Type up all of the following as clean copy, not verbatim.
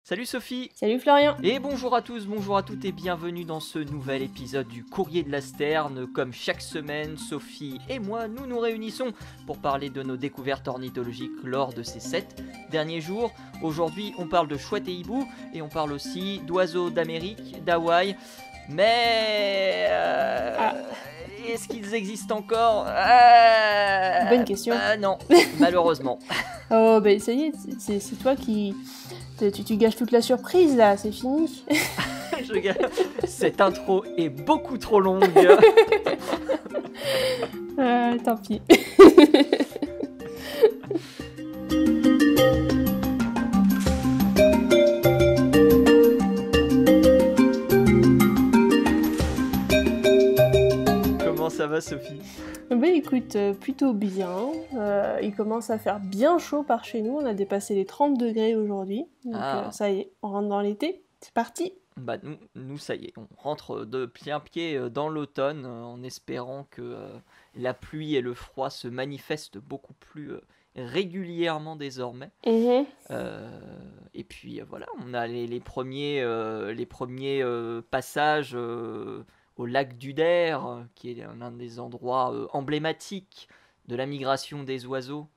Salut Sophie. Salut Florian. Et bonjour à tous, bonjour à toutes et bienvenue dans ce nouvel épisode du Courrier de la Sterne. Comme chaque semaine, Sophie et moi, nous réunissons pour parler de nos découvertes ornithologiques lors de ces 7 derniers jours. Aujourd'hui, on parle de chouettes et hiboux et on parle aussi d'oiseaux d'Amérique, d'Hawaï. Mais est-ce qu'ils existent encore? Bonne question. Non, malheureusement. Oh, bah ça y est, c'est toi qui... Tu gâches toute la surprise, là, c'est fini. Cette intro est beaucoup trop longue. Tant pis. Comment ça va, Sophie? Bah écoute, plutôt bien. Il commence à faire bien chaud par chez nous. On a dépassé les 30 degrés aujourd'hui. Donc ça y est, on rentre dans l'été. C'est parti. Bah nous ça y est, on rentre de plein pied dans l'automne en espérant que la pluie et le froid se manifestent beaucoup plus régulièrement désormais. Et puis voilà, on a les premiers passages au lac d'Uder, qui est l'un des endroits emblématiques de la migration des oiseaux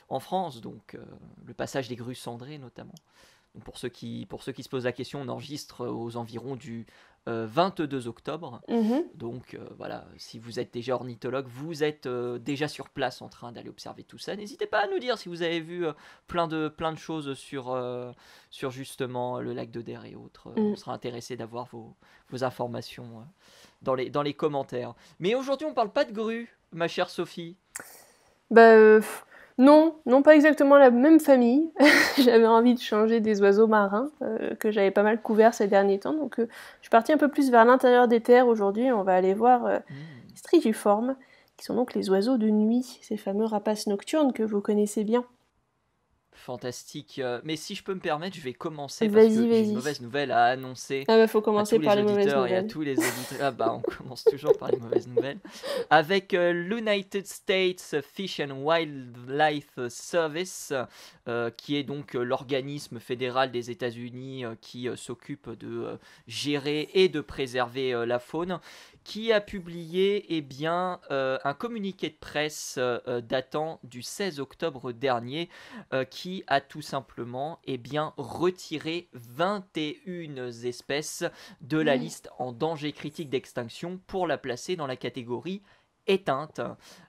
en France, donc le passage des grues cendrées notamment. Donc pour ceux qui se posent la question, on enregistre aux environs du 22 octobre. Donc voilà, si vous êtes déjà ornithologue, vous êtes déjà sur place en train d'aller observer tout ça. N'hésitez pas à nous dire si vous avez vu plein de choses sur justement le lac d'Oder et autres. On sera intéressé d'avoir vos informations dans les commentaires. Mais aujourd'hui, on parle pas de grues, ma chère Sophie. Non, pas exactement la même famille. J'avais envie de changer des oiseaux marins que j'avais pas mal couverts ces derniers temps. Donc je suis partie un peu plus vers l'intérieur des terres aujourd'hui. On va aller voir les strigiformes, qui sont donc les oiseaux de nuit, ces fameux rapaces nocturnes que vous connaissez bien. Fantastique. Mais si je peux me permettre, je vais commencer parce que j'ai une mauvaise nouvelle à annoncer. Faut commencer par les mauvaises nouvelles. Et à tous les auditeurs. On commence toujours par les mauvaises nouvelles. Avec l'United States Fish and Wildlife Service, qui est donc l'organisme fédéral des États-Unis qui s'occupe de gérer et de préserver la faune, qui a publié un communiqué de presse datant du 16 octobre dernier, qui a tout simplement retiré 21 espèces de la liste en danger critique d'extinction pour la placer dans la catégorie éteinte.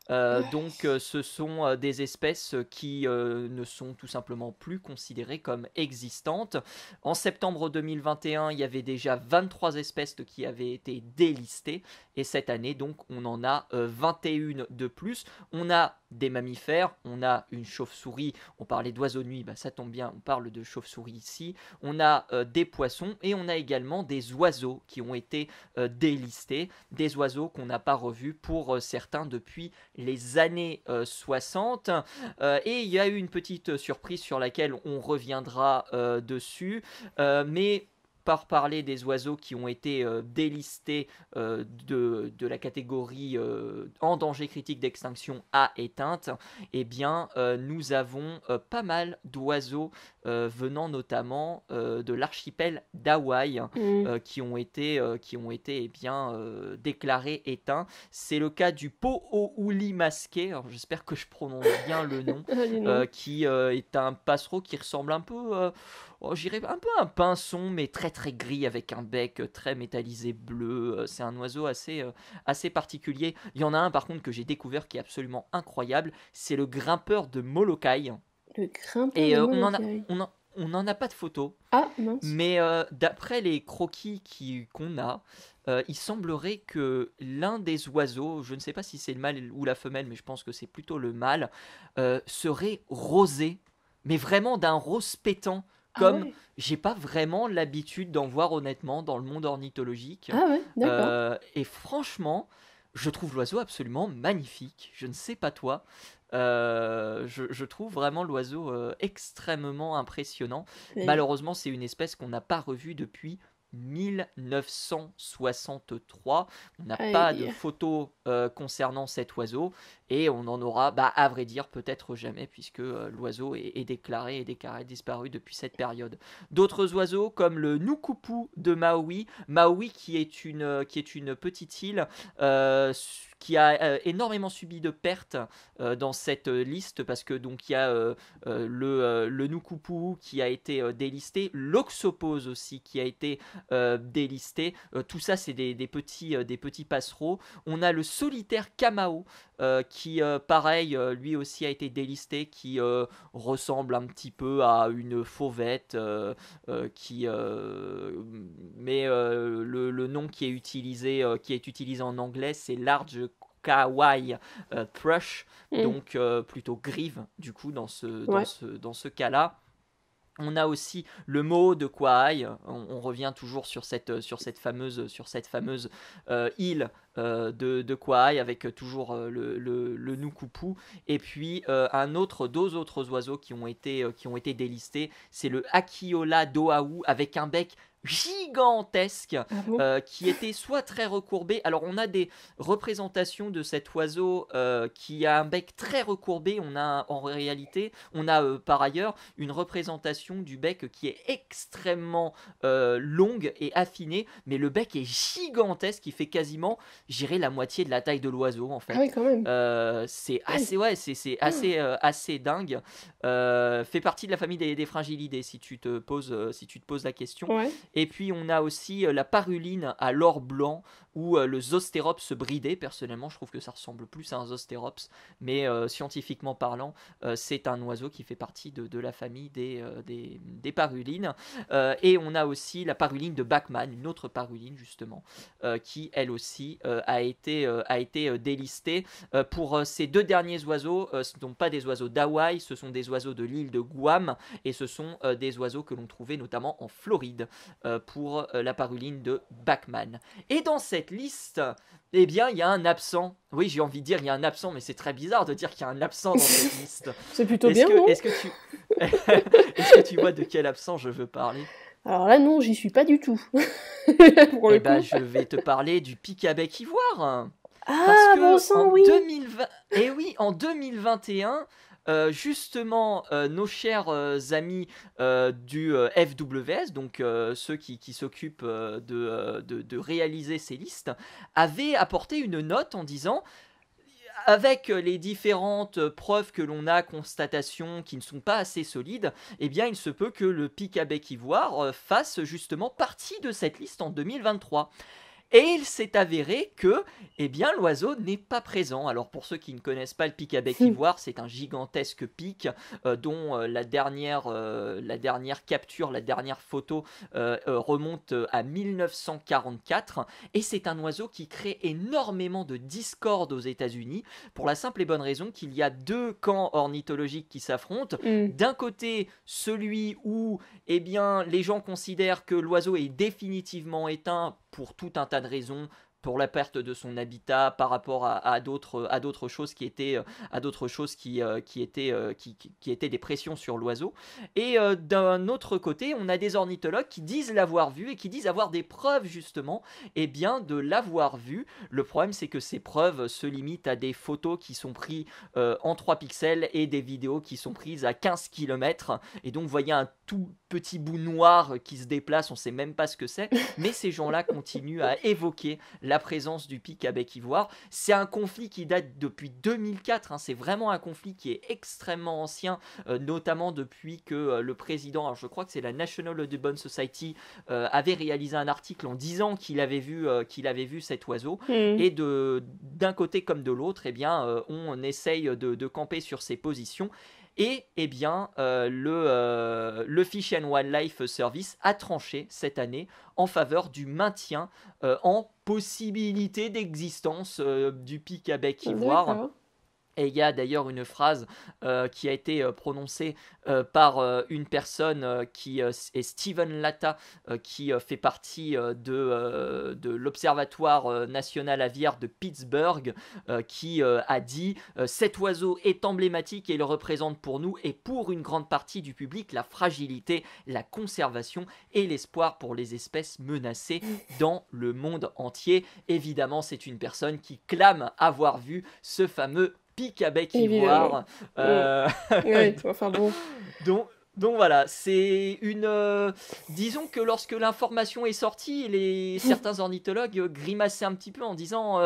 Donc ce sont des espèces qui ne sont tout simplement plus considérées comme existantes. En septembre 2021, il y avait déjà 23 espèces qui avaient été délistées, et cette année donc on en a 21 de plus. On a des mammifères, on a une chauve-souris, on parlait d'oiseaux de nuit, ça tombe bien, on parle de chauve-souris ici. On a des poissons et on a également des oiseaux qui ont été délistés, des oiseaux qu'on n'a pas revus pour certains depuis les années 60. Et il y a eu une petite surprise sur laquelle on reviendra dessus, mais par parler des oiseaux qui ont été délistés de la catégorie en danger critique d'extinction à éteinte, nous avons pas mal d'oiseaux venant notamment de l'archipel d'Hawaï qui ont été déclarés éteints. C'est le cas du Po'ouli masqué, alors j'espère que je prononce bien le nom, qui est un passereau qui ressemble un peu... j'irais un peu un pinson, mais très très gris avec un bec très métallisé bleu. C'est un oiseau assez particulier. Il y en a un par contre que j'ai découvert qui est absolument incroyable. C'est le grimpeur de Molokai. Le grimpeur de Molokai. On n'en a pas de photo. Ah, mince. Mais d'après les croquis qu'on a, il semblerait que l'un des oiseaux, je ne sais pas si c'est le mâle ou la femelle, mais je pense que c'est plutôt le mâle, serait rosé, mais vraiment d'un rose pétant. Comme j'ai pas vraiment l'habitude d'en voir honnêtement dans le monde ornithologique. Ah ouais, d'accord. Et franchement, je trouve l'oiseau absolument magnifique. Je ne sais pas toi. Je trouve vraiment l'oiseau extrêmement impressionnant. Malheureusement, c'est une espèce qu'on n'a pas revue depuis 1963. On n'a Aïe. pas de photos concernant cet oiseau et on en aura, à vrai dire, peut-être jamais puisque l'oiseau est déclaré disparu depuis cette période. D'autres oiseaux comme le nukupu de Maui, qui est une petite île qui a énormément subi de pertes dans cette liste parce que donc il y a le nukupu qui a été délisté, l'oxopause aussi qui a été délisté. Tout ça c'est des petits passereaux. On a le solitaire Kamao qui pareil lui aussi a été délisté, qui ressemble un petit peu à une fauvette mais le nom qui est utilisé en anglais c'est large kawaii thrush, donc plutôt grive du coup dans ce cas-là. On a aussi le mot de Kauai. On revient toujours sur cette fameuse île de Kauai avec toujours le nukupu. Et puis deux autres oiseaux qui ont été délistés. C'est le Akiola d'Oahu avec un bec gigantesque qui était soit très recourbé. Alors on a des représentations de cet oiseau qui a un bec très recourbé. En réalité on a par ailleurs une représentation du bec qui est extrêmement longue et affinée, mais le bec est gigantesque, qui fait quasiment, j'irais, la moitié de la taille de l'oiseau en fait. Ah oui, quand même. C'est assez dingue. Fait partie de la famille des Fringillidés si tu te poses la question. Ouais. Et puis on a aussi la paruline à l'or blanc ou le Zostérops bridé. Personnellement je trouve que ça ressemble plus à un Zostérops, mais scientifiquement parlant c'est un oiseau qui fait partie de la famille des parulines. Et on a aussi la paruline de Bachmann, une autre paruline justement, qui elle aussi a été délistée. Pour ces deux derniers oiseaux, ce ne sont pas des oiseaux d'Hawaï, ce sont des oiseaux de l'île de Guam, et ce sont des oiseaux que l'on trouvait notamment en Floride pour la paruline de Bachmann. Et dans cette liste, eh bien, il y a un absent. Oui, j'ai envie de dire il y a un absent, mais c'est très bizarre de dire qu'il y a un absent dans cette liste. C'est plutôt bien, non ? Est-ce que tu vois de quel absent je veux parler ? Alors là, non, j'y suis pas du tout. Je vais te parler du pic à bec ivoire. Parce que bon sang, oui. 2020, en 2021, justement, nos chers amis du FWS, donc ceux qui s'occupent de réaliser ces listes, avaient apporté une note en disant: avec les différentes preuves que l'on a, constatations qui ne sont pas assez solides, eh bien il se peut que le pic à bec ivoire fasse justement partie de cette liste en 2023. Et il s'est avéré que l'oiseau n'est pas présent. Alors pour ceux qui ne connaissent pas le pic à bec ivoire, c'est un gigantesque pic dont la dernière capture, la dernière photo remonte à 1944. Et c'est un oiseau qui crée énormément de discorde aux États-Unis pour la simple et bonne raison qu'il y a deux camps ornithologiques qui s'affrontent. D'un côté, celui où les gens considèrent que l'oiseau est définitivement éteint pour tout un tas de raisons, pour la perte de son habitat par rapport à d'autres choses qui étaient des pressions sur l'oiseau. Et d'un autre côté, on a des ornithologues qui disent l'avoir vu et qui disent avoir des preuves justement de l'avoir vu. Le problème c'est que ces preuves se limitent à des photos qui sont prises en 3 pixels et des vidéos qui sont prises à 15 km, et donc vous voyez un tout petit bout noir qui se déplace, on sait même pas ce que c'est, mais ces gens-là continuent à évoquer la présence du pic à bec ivoire. C'est un conflit qui date depuis 2004, c'est vraiment un conflit qui est extrêmement ancien, notamment depuis que le président, alors je crois que c'est la National Audubon Society, avait réalisé un article en disant qu'il avait vu cet oiseau. Et d'un côté comme de l'autre, on essaye de camper sur ses positions. Et le Fish and Wildlife Service a tranché cette année en faveur du maintien en possibilité d'existence du pic à bec ivoire. Et il y a d'ailleurs une phrase qui a été prononcée par une personne qui est Steven Latta, qui fait partie de l'Observatoire national aviaire de Pittsburgh, qui a dit cet oiseau est emblématique et il représente pour nous et pour une grande partie du public la fragilité, la conservation et l'espoir pour les espèces menacées dans le monde entier. Évidemment, c'est une personne qui clame avoir vu ce fameux pic à bec ivoire. Oui, enfin bon. Donc voilà, c'est une... disons que lorsque l'information est sortie, certains ornithologues grimaçaient un petit peu en disant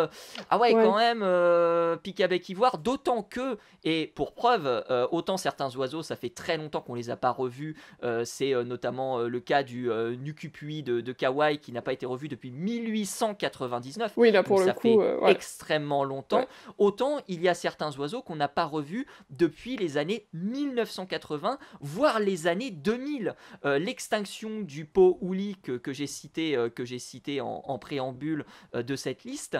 ah ouais, quand même, pic à bec ivoire, d'autant que, et pour preuve, autant certains oiseaux, ça fait très longtemps qu'on les a pas revus, c'est notamment le cas du nucupui de Kauai qui n'a pas été revu depuis 1899. Oui, là pour donc le ça coup, fait extrêmement longtemps. Autant il y a certains oiseaux qu'on n'a pas revus depuis les années 1980, voire les années 2000. L'extinction du pot-ouli que j'ai cité en préambule de cette liste,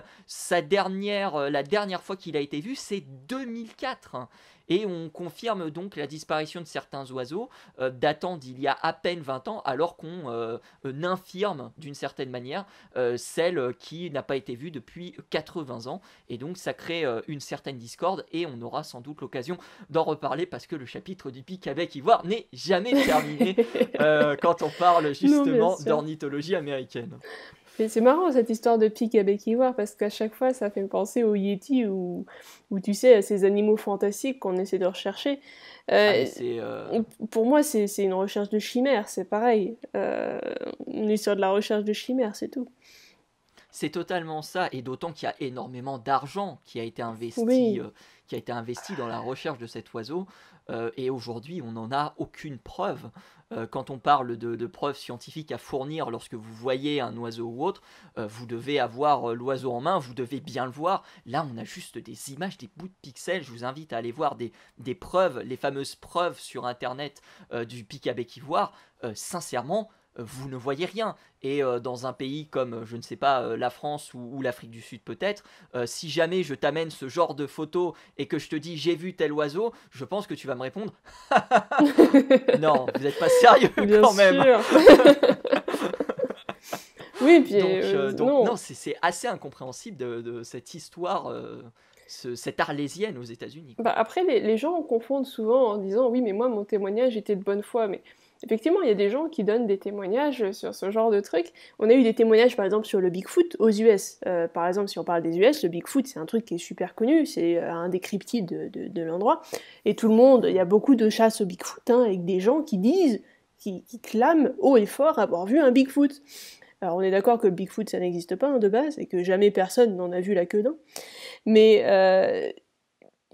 la dernière fois qu'il a été vu, c'est 2004. Et on confirme donc la disparition de certains oiseaux datant d'il y a à peine 20 ans, alors qu'on infirme d'une certaine manière celle qui n'a pas été vue depuis 80 ans. Et donc ça crée une certaine discorde et on aura sans doute l'occasion d'en reparler parce que le chapitre du pic à bec ivoire n'est jamais terminé quand on parle justement d'ornithologie américaine. Mais c'est marrant cette histoire de pic à bec ivoire parce qu'à chaque fois ça fait penser aux yétis ou tu sais, à ces animaux fantastiques qu'on essaie de rechercher. Pour moi, c'est une recherche de chimère, c'est pareil. On est sur de la recherche de chimère, c'est tout. C'est totalement ça, et d'autant qu'il y a énormément d'argent qui a été investi dans la recherche de cet oiseau, et aujourd'hui on n'en a aucune preuve. Quand on parle de preuves scientifiques à fournir lorsque vous voyez un oiseau ou autre, vous devez avoir l'oiseau en main, vous devez bien le voir. Là on a juste des images, des bouts de pixels. Je vous invite à aller voir des preuves, les fameuses preuves sur internet du pic à bec ivoire. Sincèrement, vous ne voyez rien. Et dans un pays comme, je ne sais pas, la France ou l'Afrique du Sud peut-être, si jamais je t'amène ce genre de photo et que je te dis j'ai vu tel oiseau, je pense que tu vas me répondre non, vous n'êtes pas sérieux quand même. Oui, puis donc non, c'est assez incompréhensible de cette histoire, cette arlésienne aux États-Unis. Bah après, les gens confondent souvent en disant oui, mais moi mon témoignage était de bonne foi, mais effectivement, il y a des gens qui donnent des témoignages sur ce genre de trucs. On a eu des témoignages, par exemple, sur le Bigfoot aux US. Par exemple, si on parle des US, le Bigfoot, c'est un truc qui est super connu, c'est un des cryptides de l'endroit. Et tout le monde, il y a beaucoup de chasses au Bigfoot, avec des gens qui disent, qui clament haut et fort avoir vu un Bigfoot. Alors on est d'accord que le Bigfoot, ça n'existe pas de base, et que jamais personne n'en a vu la queue d'un. Mais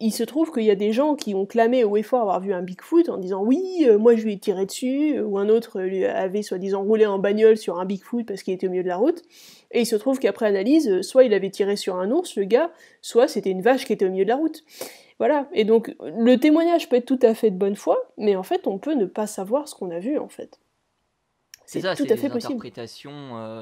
il se trouve qu'il y a des gens qui ont clamé haut et fort avoir vu un Bigfoot en disant oui, moi je lui ai tiré dessus, ou un autre lui avait soi-disant roulé en bagnole sur un Bigfoot parce qu'il était au milieu de la route, et il se trouve qu'après analyse, soit il avait tiré sur un ours, le gars, soit c'était une vache qui était au milieu de la route. Voilà, et donc le témoignage peut être tout à fait de bonne foi, mais en fait on peut ne pas savoir ce qu'on a vu en fait. C'est ça, tout à fait possible.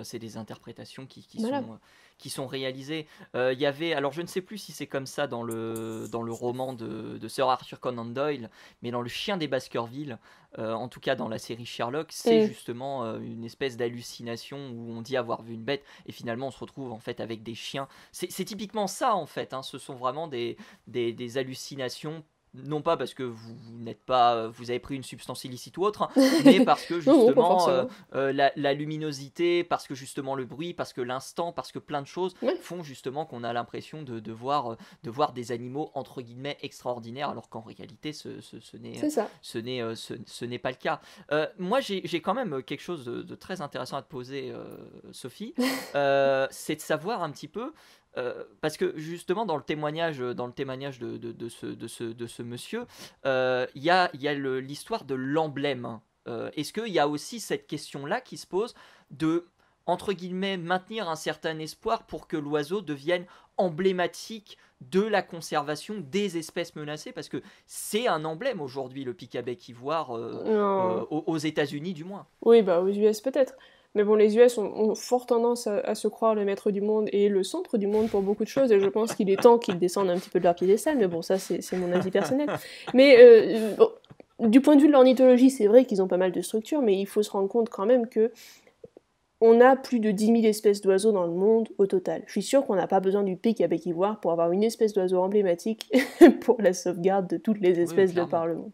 C'est des interprétations qui sont réalisées. Il y avait, alors je ne sais plus si c'est comme ça dans le roman de Sir Arthur Conan Doyle, mais dans Le Chien des Baskerville, en tout cas dans la série Sherlock, c'est justement une espèce d'hallucination où on dit avoir vu une bête et finalement on se retrouve en fait avec des chiens. C'est typiquement ça en fait, hein, ce sont vraiment des hallucinations. Non pas parce que vous avez pris une substance illicite ou autre, hein, mais parce que justement la luminosité, parce que justement le bruit, parce que l'instant, parce que plein de choses font justement qu'on a l'impression de voir des animaux entre guillemets extraordinaires, alors qu'en réalité ce n'est pas le cas. Moi j'ai quand même quelque chose de très intéressant à te poser, Sophie. C'est de savoir un petit peu. Parce que justement dans le témoignage de ce monsieur, il y a l'histoire de l'emblème. Est-ce qu'il y a aussi cette question-là qui se pose de, entre guillemets, maintenir un certain espoir pour que l'oiseau devienne emblématique de la conservation des espèces menacées, parce que c'est un emblème aujourd'hui, le pic à bec ivoire, aux États-Unis du moins. Oui, bah aux US peut-être. Mais bon, les US ont fort tendance à se croire le maître du monde et le centre du monde pour beaucoup de choses, et je pense qu'il est temps qu'ils descendent un petit peu de leur piédestal, mais bon, ça c'est mon avis personnel. Mais bon, du point de vue de l'ornithologie, c'est vrai qu'ils ont pas mal de structures, mais il faut se rendre compte quand même que on a plus de 10 000 espèces d'oiseaux dans le monde au total. Je suis sûre qu'on n'a pas besoin du pic à bec ivoire pour avoir une espèce d'oiseau emblématique pour la sauvegarde de toutes les espèces de par le monde.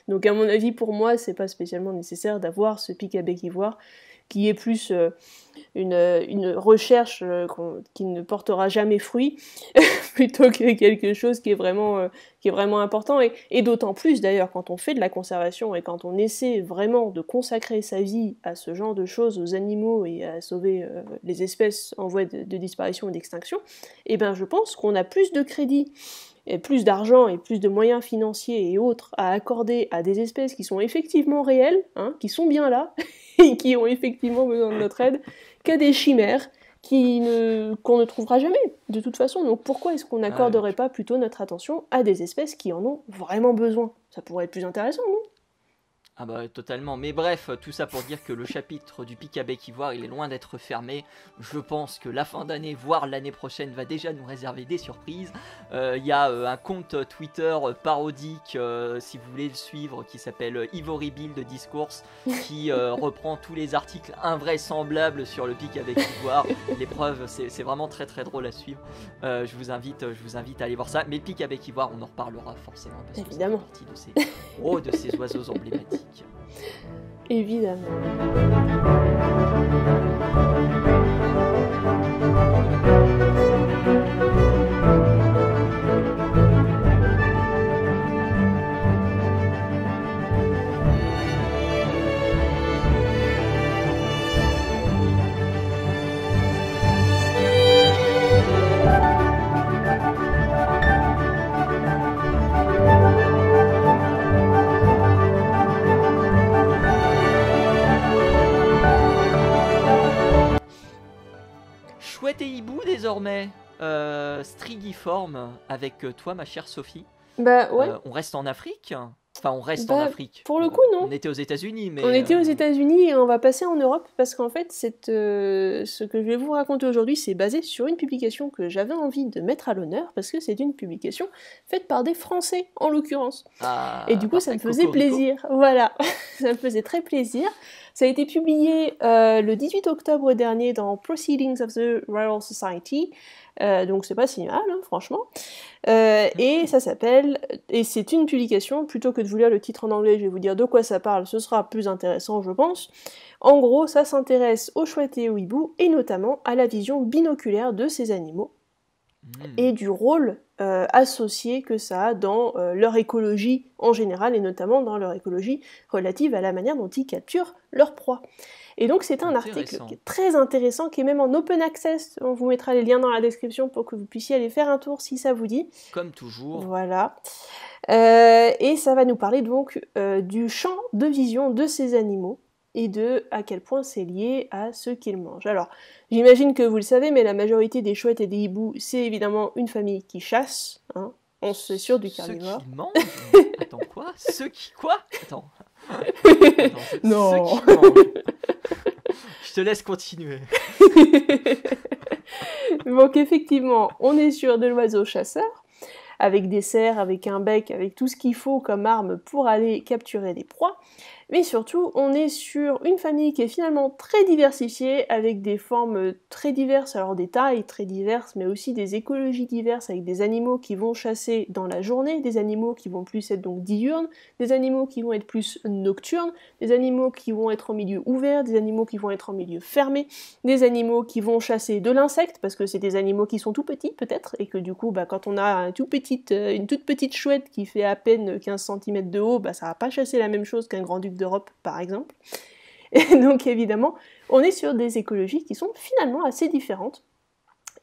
Donc à mon avis, pour moi, c'est pas spécialement nécessaire d'avoir ce pic à bec ivoire, qui est plus une recherche qui ne portera jamais fruit, plutôt que quelque chose qui est vraiment important, et d'autant plus d'ailleurs quand on fait de la conservation et quand on essaie vraiment de consacrer sa vie à ce genre de choses, aux animaux et à sauver les espèces en voie de disparition ou d'extinction, et ben je pense qu'on a plus de crédit et plus d'argent et plus de moyens financiers et autres à accorder à des espèces qui sont effectivement réelles, hein, qui sont bien là, et qui ont effectivement besoin de notre aide, qu'à des chimères qu'on ne trouvera jamais, de toute façon. Donc pourquoi est-ce qu'on n'accorderait pas plutôt notre attention à des espèces qui en ont vraiment besoin? Ça pourrait être plus intéressant, non? Ah bah totalement, mais bref, tout ça pour dire que le chapitre du pic à bec ivoire, il est loin d'être fermé. Je pense que la fin d'année, voire l'année prochaine, va déjà nous réserver des surprises. Il y a un compte Twitter parodique, si vous voulez le suivre, qui s'appelle Ivory Build Discourse, qui reprend tous les articles invraisemblables sur le pic à bec ivoire. Les preuves, c'est vraiment très très drôle à suivre. Je vous invite à aller voir ça. Mais le pic à bec ivoire, on en reparlera forcément, parce que c'est partie de ces oiseaux emblématiques. Évidemment. Chouette et hibou désormais, strigiforme avec toi ma chère Sophie. Bah ouais. On reste en Afrique. Enfin, on reste en Afrique. Pour le coup, non. On était aux États-Unis, mais. On était aux États-Unis et on va passer en Europe parce qu'en fait, ce que je vais vous raconter aujourd'hui, c'est basé sur une publication que j'avais envie de mettre à l'honneur parce que c'est une publication faite par des Français, en l'occurrence. Et du coup, ça me faisait plaisir. Voilà, ça me faisait très plaisir. Ça a été publié le 18 octobre dernier dans Proceedings of the Royal Society. Donc c'est pas si mal, hein, franchement. Et ça s'appelle, et c'est une publication, plutôt que de vous lire le titre en anglais, je vais vous dire de quoi ça parle, ce sera plus intéressant je pense. En gros, ça s'intéresse aux chouettes et aux hiboux, et notamment à la vision binoculaire de ces animaux, et du rôle associé que ça a dans leur écologie en général, et notamment dans leur écologie relative à la manière dont ils capturent leur proie. Et donc c'est un article qui est très intéressant, qui est même en open access, on vous mettra les liens dans la description pour que vous puissiez aller faire un tour si ça vous dit. Comme toujours. Voilà. Et ça va nous parler donc du champ de vision de ces animaux, et de à quel point c'est lié à ce qu'ils mangent. Alors, j'imagine que vous le savez, mais la majorité des chouettes et des hiboux, c'est évidemment une famille qui chasse, hein. On se sûr du carnivore. Ceux qui mangent. Attends, quoi? Ceux qui quoi? Attends, non. Ceux qui mangent. Je te laisse continuer. Donc effectivement, on est sur de l'oiseau chasseur, avec des serres, avec un bec, avec tout ce qu'il faut comme arme pour aller capturer des proies. Mais surtout, on est sur une famille qui est finalement très diversifiée, avec des formes très diverses, alors des tailles très diverses, mais aussi des écologies diverses, avec des animaux qui vont chasser dans la journée, des animaux qui vont plus être donc diurnes, des animaux qui vont être plus nocturnes, des animaux qui vont être en milieu ouvert, des animaux qui vont être en milieu fermé, des animaux qui vont chasser de l'insecte, parce que c'est des animaux qui sont tout petits peut-être, et que du coup, quand on a une toute petite chouette qui fait à peine 15 cm de haut, ça va pas chasser la même chose qu'un grand-duc d'Europe par exemple. Et donc évidemment, on est sur des écologies qui sont finalement assez différentes,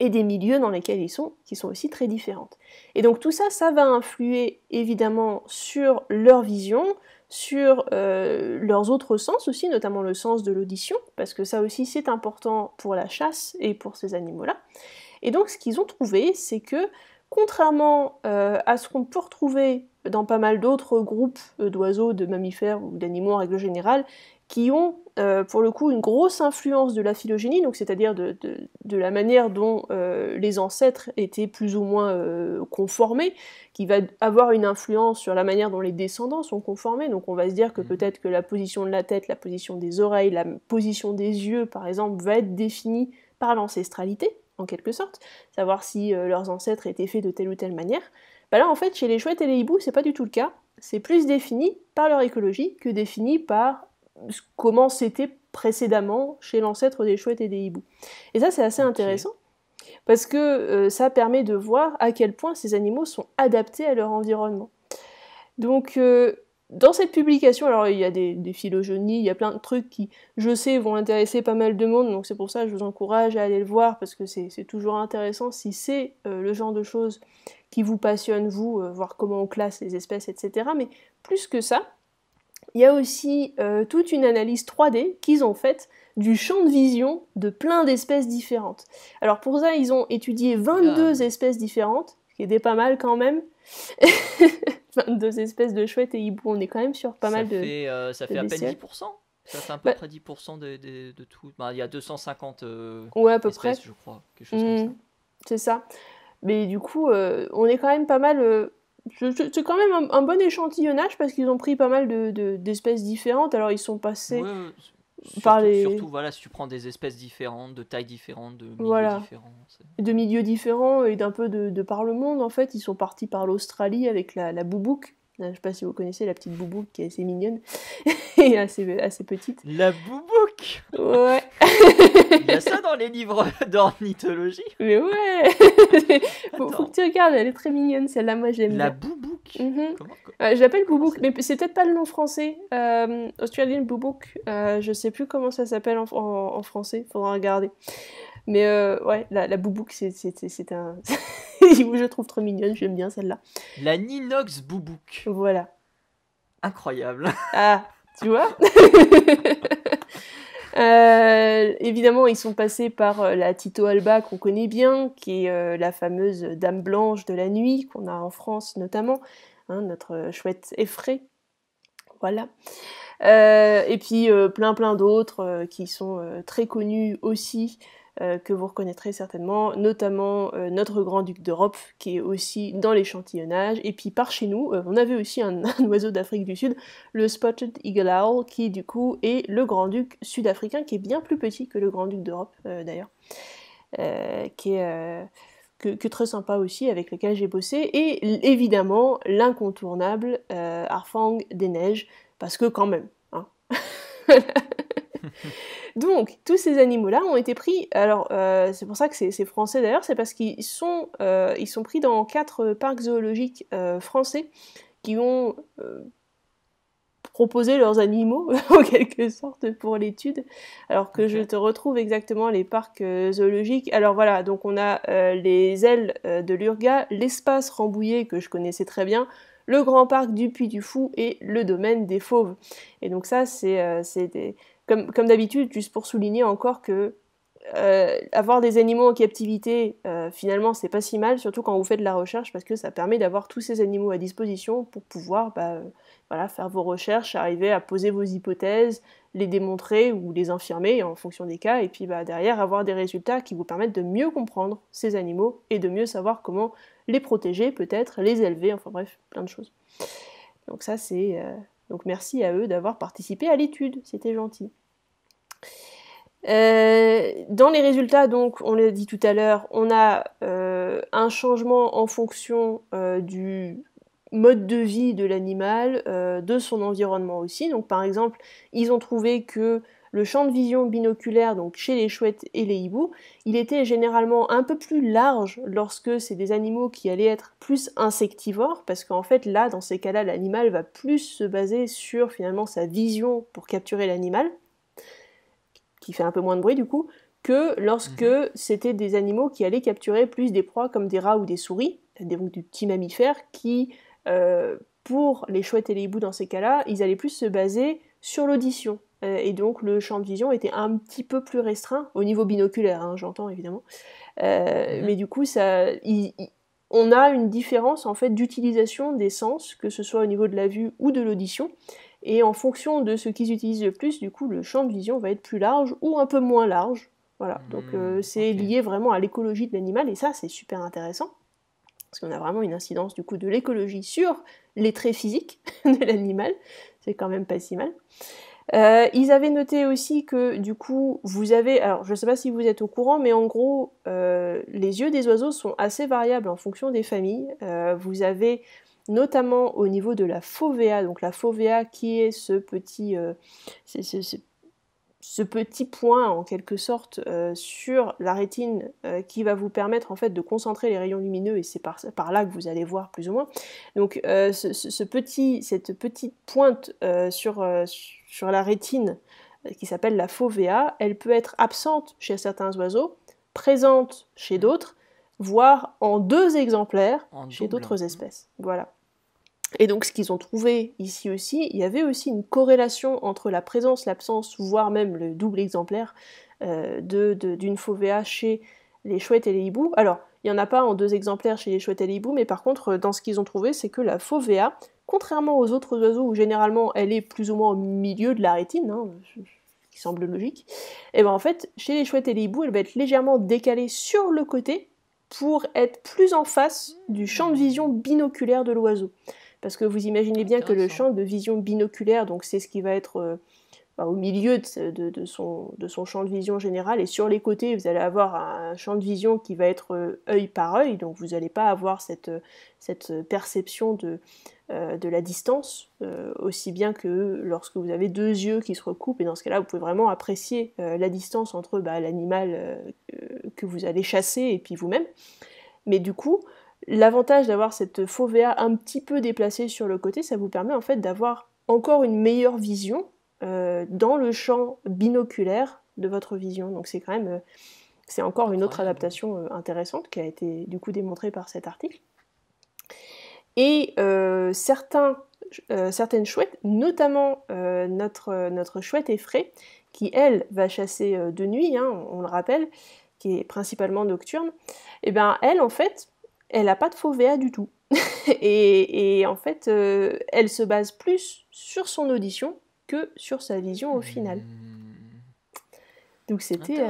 et des milieux dans lesquels ils sont, qui sont aussi très différentes. Et donc tout ça, ça va influer évidemment sur leur vision, sur leurs autres sens aussi, notamment le sens de l'audition, parce que ça aussi c'est important pour la chasse et pour ces animaux-là. Et donc ce qu'ils ont trouvé, c'est que contrairement à ce qu'on peut retrouver dans pas mal d'autres groupes d'oiseaux, de mammifères ou d'animaux en règle générale, qui ont pour le coup une grosse influence de la phylogénie, donc c'est-à-dire de la manière dont les ancêtres étaient plus ou moins conformés, qui va avoir une influence sur la manière dont les descendants sont conformés. Donc on va se dire que peut-être que la position de la tête, la position des oreilles, la position des yeux, par exemple, va être définie par l'ancestralité, en quelque sorte, savoir si leurs ancêtres étaient faits de telle ou telle manière. Bah là, en fait, chez les chouettes et les hiboux, c'est pas du tout le cas. C'est plus défini par leur écologie que défini par comment c'était précédemment chez l'ancêtre des chouettes et des hiboux. Et ça, c'est assez intéressant, parce que ça permet de voir à quel point ces animaux sont adaptés à leur environnement. Donc, dans cette publication, alors il y a des phylogénies, il y a plein de trucs qui, je sais, vont intéresser pas mal de monde, donc c'est pour ça que je vous encourage à aller le voir, parce que c'est toujours intéressant si c'est le genre de choses qui vous passionne, vous, voir comment on classe les espèces, etc. Mais plus que ça, il y a aussi toute une analyse 3D qu'ils ont faite du champ de vision de plein d'espèces différentes. Alors pour ça, ils ont étudié 22 espèces différentes, ce qui est pas mal quand même. 22 espèces de chouettes et hiboux, on est quand même sur pas mal de... ça fait à peine 10%. Ça fait à peu près 10% de tout. Il y a 250 ouais, à peu espèces, près. Je crois. Quelque chose comme ça. C'est ça. Mais du coup, on est quand même pas mal... c'est quand même un bon échantillonnage, parce qu'ils ont pris pas mal d'espèces différentes. Alors ils sont passés... Surtout, voilà, si tu prends des espèces différentes, de tailles différentes, de milieux différents. De milieux différents et d'un peu de par le monde, en fait. Ils sont partis par l'Australie avec la boubouk. Je ne sais pas si vous connaissez la petite boubouk qui est assez mignonne et assez petite. La boubouk. Ouais. Il y a ça dans les livres d'ornithologie. Mais ouais. faut que tu regardes, elle est très mignonne celle-là, moi j'aime bien. La boubouk. Je l'appelle boubouk, mais c'est peut-être pas le nom français. Australian boubouk, je sais plus comment ça s'appelle en français, faudra regarder. Mais ouais, la boubouk, c'est un... je trouve trop mignonne, j'aime bien celle-là. La Ninox boubouk. Voilà. Incroyable. Ah, tu vois. Évidemment, ils sont passés par la Tito alba qu'on connaît bien, qui est la fameuse dame blanche de la nuit, qu'on a en France notamment, hein, notre chouette effraie. Voilà. Et puis plein d'autres qui sont très connus aussi, que vous reconnaîtrez certainement, notamment notre grand-duc d'Europe, qui est aussi dans l'échantillonnage. Et puis par chez nous, on avait aussi un oiseau d'Afrique du Sud, le Spotted Eagle Owl, qui du coup est le grand-duc sud-africain, qui est bien plus petit que le grand-duc d'Europe d'ailleurs, qui est que très sympa aussi, avec lequel j'ai bossé. Et évidemment, l'incontournable Harfang des neiges, parce que quand même, hein. Donc, tous ces animaux-là ont été pris, alors c'est pour ça que c'est français d'ailleurs, c'est parce qu'ils sont pris dans 4 parcs zoologiques français qui ont proposé leurs animaux, en quelque sorte, pour l'étude, alors que je te retrouve exactement les parcs zoologiques. Alors voilà, donc on a les ailes de l'Urga, l'espace Rambouillet, que je connaissais très bien, le grand parc du Puy du Fou et le domaine des Fauves. Et donc ça, c'est des... Comme d'habitude, juste pour souligner encore que avoir des animaux en captivité, finalement, c'est pas si mal, surtout quand vous faites de la recherche, parce que ça permet d'avoir tous ces animaux à disposition pour pouvoir voilà, faire vos recherches, arriver à poser vos hypothèses, les démontrer ou les infirmer en fonction des cas, et puis derrière avoir des résultats qui vous permettent de mieux comprendre ces animaux et de mieux savoir comment les protéger, peut-être, les élever, enfin bref, plein de choses. Donc ça, c'est... Donc merci à eux d'avoir participé à l'étude, c'était gentil. Dans les résultats, donc, on l'a dit tout à l'heure, on a un changement en fonction du mode de vie de l'animal, de son environnement aussi. Donc par exemple, ils ont trouvé que le champ de vision binoculaire, donc chez les chouettes et les hiboux, il était généralement un peu plus large lorsque c'est des animaux qui allaient être plus insectivores, parce qu'en fait là, dans ces cas-là, l'animal va plus se baser sur finalement sa vision pour capturer l'animal, qui fait un peu moins de bruit du coup, que lorsque c'était des animaux qui allaient capturer plus des proies comme des rats ou des souris, donc du petit mammifère, qui, pour les chouettes et les hiboux dans ces cas-là, ils allaient plus se baser sur l'audition. Et donc le champ de vision était un petit peu plus restreint, au niveau binoculaire, hein, j'entends évidemment. Mais du coup, on a une différence en fait d'utilisation des sens, que ce soit au niveau de la vue ou de l'audition. Et en fonction de ce qu'ils utilisent le plus, du coup, le champ de vision va être plus large ou un peu moins large. Voilà, donc c'est lié vraiment à l'écologie de l'animal, et ça, c'est super intéressant, parce qu'on a vraiment une incidence, du coup, de l'écologie sur les traits physiques de l'animal. C'est quand même pas si mal. Ils avaient noté aussi que, du coup, vous avez... Alors, je ne sais pas si vous êtes au courant, mais en gros, les yeux des oiseaux sont assez variables en fonction des familles. Vous avez notamment au niveau de la fovea, donc la fovea qui est ce petit point en quelque sorte sur la rétine qui va vous permettre en fait de concentrer les rayons lumineux, et c'est par là que vous allez voir plus ou moins. Donc cette petite pointe sur la rétine qui s'appelle la fovea, elle peut être absente chez certains oiseaux, présente chez d'autres, voire en 2 exemplaires chez d'autres espèces. Voilà. Et donc ce qu'ils ont trouvé ici aussi, il y avait aussi une corrélation entre la présence, l'absence, voire même le double exemplaire d'une fovea chez les chouettes et les hiboux. Alors, il n'y en a pas en 2 exemplaires chez les chouettes et les hiboux, mais par contre, dans ce qu'ils ont trouvé, c'est que la fovea, contrairement aux autres oiseaux où généralement elle est plus ou moins au milieu de la rétine, qui semble logique, et ben en fait, chez les chouettes et les hiboux, elle va être légèrement décalée sur le côté pour être plus en face du champ de vision binoculaire de l'oiseau. Parce que vous imaginez bien que le champ de vision binoculaire, donc c'est ce qui va être au milieu de son champ de vision général, et sur les côtés, vous allez avoir un champ de vision qui va être œil par œil, donc vous n'allez pas avoir cette perception de la distance, aussi bien que lorsque vous avez 2 yeux qui se recoupent, et dans ce cas-là, vous pouvez vraiment apprécier la distance entre l'animal que vous allez chasser et puis vous-même. Mais du coup, l'avantage d'avoir cette fovea un petit peu déplacée sur le côté, ça vous permet en fait d'avoir encore une meilleure vision dans le champ binoculaire de votre vision. Donc c'est quand même, c'est encore une autre adaptation intéressante qui a été du coup démontrée par cet article. Et certaines chouettes, notamment notre chouette effraie, qui elle va chasser de nuit, on le rappelle, qui est principalement nocturne, et bien elle en fait, elle n'a pas de fovea du tout. et en fait, elle se base plus sur son audition que sur sa vision au final. Donc c'était...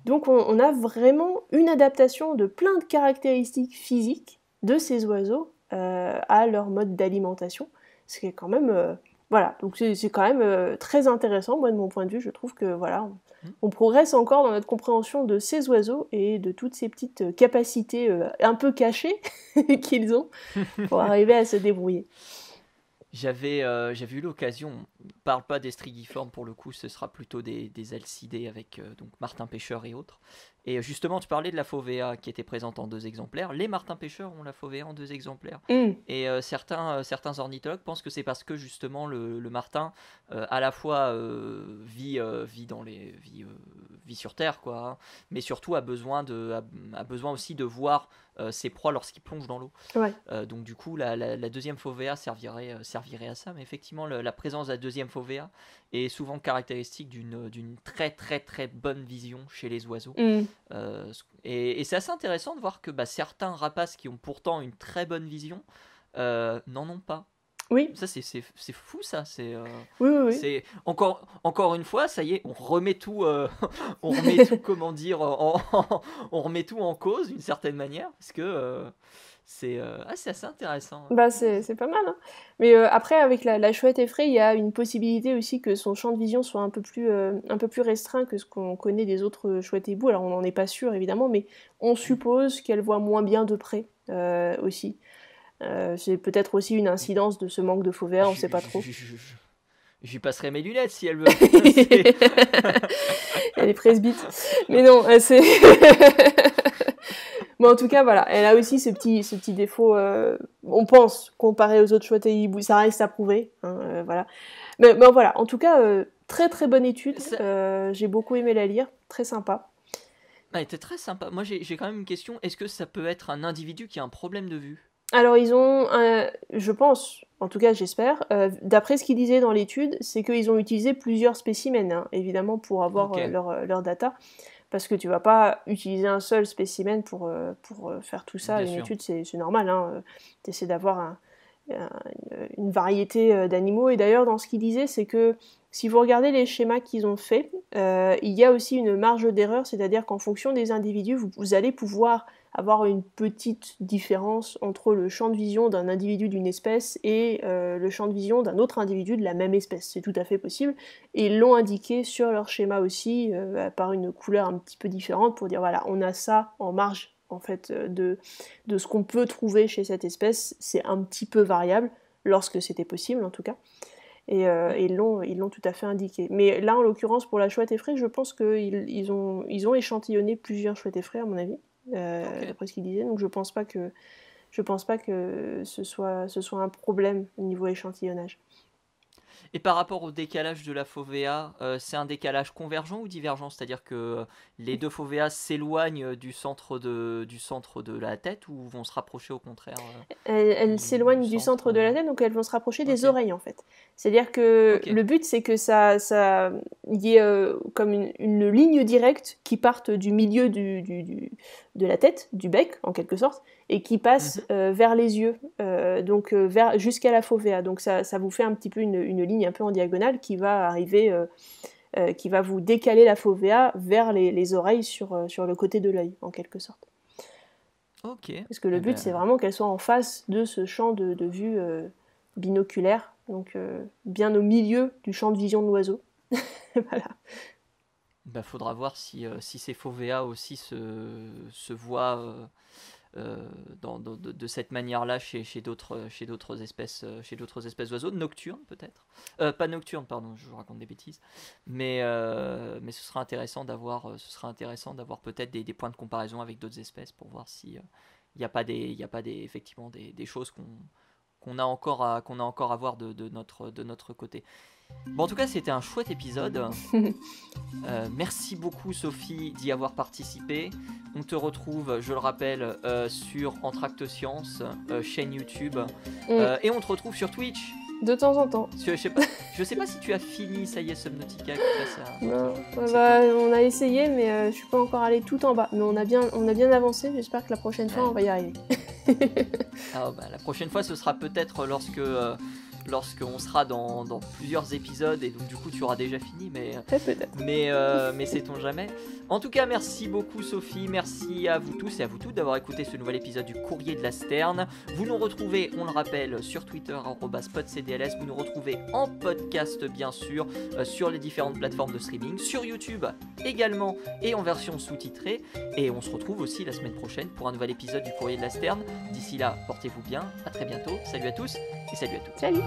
Donc on a vraiment une adaptation de plein de caractéristiques physiques de ces oiseaux à leur mode d'alimentation. Ce qui est quand même... voilà, donc c'est quand même très intéressant, moi de mon point de vue, je trouve que voilà, on progresse encore dans notre compréhension de ces oiseaux et de toutes ces petites capacités un peu cachées qu'ils ont pour arriver à se débrouiller. J'avais eu l'occasion, on parle pas des strigiformes pour le coup, ce sera plutôt des alcidés avec donc martin pêcheur et autres. Et justement, tu parlais de la fovea qui était présente en 2 exemplaires. Les martins pêcheurs ont la fovea en 2 exemplaires. Et certains ornithologues pensent que c'est parce que justement le martin à la fois vit sur Terre, quoi, hein, mais surtout a besoin aussi de voir ses proies lorsqu'ils plongent dans l'eau. Ouais. Donc du coup, la deuxième fovea servirait à ça. Mais effectivement, la présence de la deuxième fovea est souvent caractéristique d'une très très très bonne vision chez les oiseaux. Et c'est assez intéressant de voir que certains rapaces qui ont pourtant une très bonne vision n'en ont pas. Oui. Ça c'est fou ça. Oui. C'est encore une fois, ça y est, on remet tout, on remet tout, comment dire, on remet tout en cause d'une certaine manière, parce que c'est assez intéressant. C'est pas mal, hein. Mais après, avec la chouette effraie, il y a une possibilité aussi que son champ de vision soit un peu plus restreint que ce qu'on connaît des autres chouettes hiboux. Alors on n'en est pas sûr évidemment, mais on suppose qu'elle voit moins bien de près aussi. C'est peut-être aussi une incidence de ce manque de fovea, on sait pas trop. Je lui passerai mes lunettes si elle veut. Elle est presbyte. Mais non, c'est... Mais en tout cas, voilà, elle a aussi ce petit défaut, on pense, comparé aux autres chouettes et hiboux, ça reste à prouver, voilà. Mais voilà, en tout cas, très très bonne étude, j'ai beaucoup aimé la lire, très sympa. Elle était très sympa. Moi j'ai quand même une question, est-ce que ça peut être un individu qui a un problème de vue ? Alors ils ont, je pense, en tout cas j'espère, d'après ce qu'ils disaient dans l'étude, c'est qu'ils ont utilisé plusieurs spécimens, hein, évidemment pour avoir leur data, parce que tu vas pas utiliser un seul spécimen pour faire tout ça. Une étude, c'est normal, hein, tu essaies d'avoir une variété d'animaux, et d'ailleurs dans ce qu'ils disaient, c'est que si vous regardez les schémas qu'ils ont faits, il y a aussi une marge d'erreur, c'est-à-dire qu'en fonction des individus, vous allez pouvoir avoir une petite différence entre le champ de vision d'un individu d'une espèce et le champ de vision d'un autre individu de la même espèce. C'est tout à fait possible. Et ils l'ont indiqué sur leur schéma aussi, par une couleur un petit peu différente, pour dire voilà, on a ça en marge en fait, de ce qu'on peut trouver chez cette espèce. C'est un petit peu variable, lorsque c'était possible en tout cas. Et ils l'ont tout à fait indiqué. Mais là, en l'occurrence, pour la chouette effraie, je pense qu'ils ont échantillonné plusieurs chouettes effraies, à mon avis. D'après ce qu'il disait, donc je pense pas que ce soit un problème au niveau échantillonnage. Et par rapport au décalage de la FOVEA, c'est un décalage convergent ou divergent? C'est-à-dire que les deux FOVEA s'éloignent du centre de la tête ou vont se rapprocher au contraire? Elles s'éloignent du centre de la tête, donc elles vont se rapprocher des oreilles en fait. C'est-à-dire que le but, c'est que il y ait comme une ligne directe qui parte du milieu de la tête, du bec en quelque sorte, et qui passe vers les yeux, donc jusqu'à la FOVEA. Donc ça vous fait un petit peu une ligne un peu en diagonale qui va arriver, qui va vous décaler la FOVEA vers les oreilles sur le côté de l'œil en quelque sorte. Parce que le but, c'est vraiment qu'elle soit en face de ce champ de vue binoculaire, donc bien au milieu du champ de vision de l'oiseau. Voilà. Faudra voir si ces FOVEA aussi se voient de cette manière-là chez d'autres espèces d'oiseaux, nocturnes peut-être. Pas nocturnes, pardon, je vous raconte des bêtises. Mais ce sera intéressant d'avoir peut-être des points de comparaison avec d'autres espèces pour voir si il n'y a pas effectivement des choses qu'on a encore à voir de notre côté. Bon, en tout cas, c'était un chouette épisode. Merci beaucoup, Sophie, d'y avoir participé. On te retrouve, je le rappelle, sur Entractosciences, chaîne YouTube. Et on te retrouve sur Twitch. De temps en temps. Je sais pas si tu as fini, ça y est, Subnautica. Non, on a essayé, mais je suis pas encore allée tout en bas. Mais on a bien avancé. J'espère que la prochaine fois, on va y arriver. La prochaine fois, ce sera peut-être lorsqu'on sera dans plusieurs épisodes, et donc du coup tu auras déjà fini, mais sait-on jamais. En tout cas, merci beaucoup, Sophie, merci à vous tous et à vous toutes d'avoir écouté ce nouvel épisode du Courrier de la Sterne. Vous nous retrouvez, on le rappelle, sur Twitter @podcdls. Vous nous retrouvez en podcast, bien sûr, sur les différentes plateformes de streaming, sur YouTube également, et en version sous-titrée. Et on se retrouve aussi la semaine prochaine pour un nouvel épisode du Courrier de la Sterne. D'ici là, portez-vous bien, à très bientôt, salut à tous et salut à toutes. Salut.